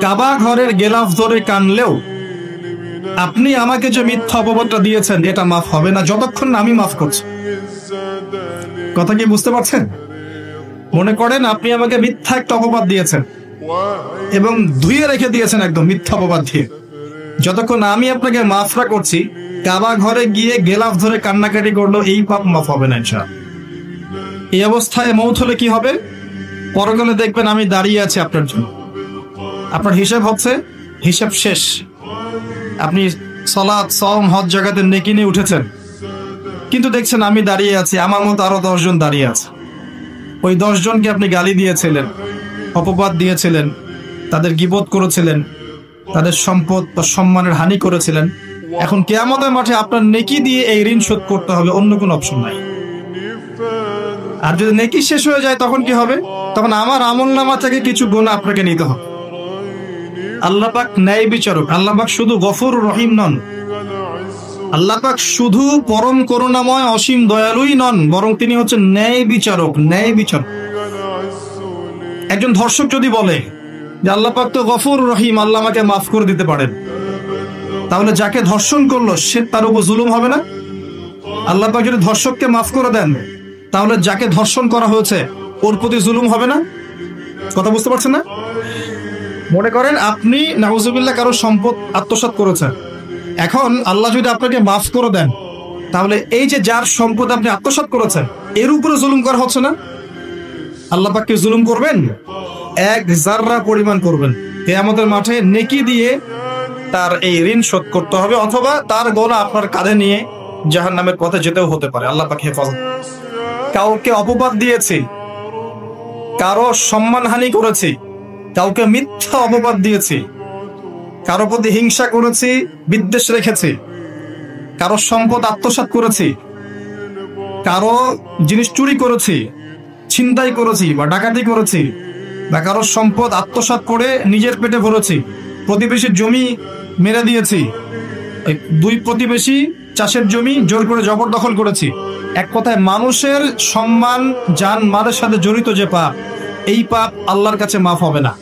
কাবা ঘরের গেলাফ ধরে কানলেও আপনি আমাকে যে মিথ্যা অপবাদটা দিয়েছেন এটা মাফ হবে না যতক্ষণ না আমি মাফ করছি। কথা কি বুঝতে পারছেন? মনে করেন আপনি আমাকে মিথ্যা একটা অপবাদ দিয়েছেন এবং ধুয়ে রেখে দিয়েছেন একদম মিথ্যা অপবাদ দিয়ে, যতক্ষণ আমি আপনাকে মাফ না করছি, কাবা ঘরে গিয়ে গেলাফ ধরে কান্নাকাটি করলো এই পাপ মাফ হবে না ইনশাআল্লাহ। এই অবস্থায় মৌত হলে কি হবে? পরকালে দেখবেন আমি দাঁড়িয়ে আছি আপনার জন্য, আপনার হিসাব হচ্ছে, হিসাব শেষ। আপনি সালাত, সওম, হজ জাকাতের নেকি নিয়ে উঠেছেন, কিন্তু দেখছেন আমি দাঁড়িয়ে আছি, আমার মতো আরো 10 জন দাঁড়িয়ে আছে। ওই 10 জনকে আপনি গালি দিয়েছিলেন, অপবাদ দিয়েছিলেন, তাদের গীবত করেছিলেন, তাদের সম্পদ বা সম্মানের হানি করেছিলেন। এখন কিয়ামতের মাঠে আপনার নেকি দিয়ে এই ঋণ শোধ করতে হবে, অন্য কোনো অপশন নাই। আর যদি নেকি শেষ হয়ে যায় তখন কি হবে? তখন আমার আমলনামা থেকে কিছু গুনাহ আপনাকে নিতে হবে। আল্লাহ পাক ন্যায় বিচারক। আল্লাহ পাক শুধু গফুর রহিম নন, আল্লাহ পাক শুধু পরম করুণাময় অসীম দয়ালুই নন, বরং তিনি হচ্ছেন ন্যায় বিচারক। ন্যায় বিচারক। একজন ধর্ষক যদি বলে যে আল্লাহ পাক তো গফুর রহিম, আল্লাহ আমাকে মাফ করে দিতে পারেন, তাহলে যাকে ধর্ষণ করলো সে তার উপর জুলুম হবে না? আল্লাহ পাক যদি ধর্ষককে মাফ করে দেন, তাহলে যাকে ধর্ষণ করা হয়েছে ওর প্রতি জুলুম হবে না? কথা বুঝতে পারছেন না? মনে করেন আপনি নাউজুবিল্লাহ কারো সম্পদ আত্মসাৎ করেছেন, এখন আল্লাহ যদি আপনাকে মাফ করে দেন, তাহলে এই যে যার সম্পদ আপনি আত্মসাৎ করেছেন এর উপরে জুলুম করা হচ্ছে না? আল্লাহ পাককে জুলুম করবেন? এক জাররা পরিমাণ করবেন। কিয়ামতের মাঠে নেকি দিয়ে তার এই ঋণ শোধ করতে হবে, অথবা তার গোনা আপনার কাঁধে নিয়ে জাহান্নামের পথে যেতেও হতে পারে। আল্লাহ পাক হেফাজত। কাউকে অপবাদ দিয়েছি, কারো সম্মানহানি করেছি, কাউকে মিথ্যা অপবাদ দিয়েছি, কারো প্রতি হিংসা করেছি, বিদ্বেষ রেখেছি, কারো সম্পদ আত্মসাৎ করেছি, কারো জিনিস চুরি করেছি, ছিনতাই করেছি বা ডাকাতি করেছি, বা কারো সম্পদ আত্মসাৎ করে নিজের পেটে ভরেছি, প্রতিবেশীর জমি মেরে দিয়েছি, দুই প্রতিবেশী চাষের জমি জোর করে জবরদখল করেছি। এক কথায় মানুষের সম্মান, জান মালের সাথে জড়িত যে পাপ, এই পাপ আল্লাহর কাছে মাফ হবে না।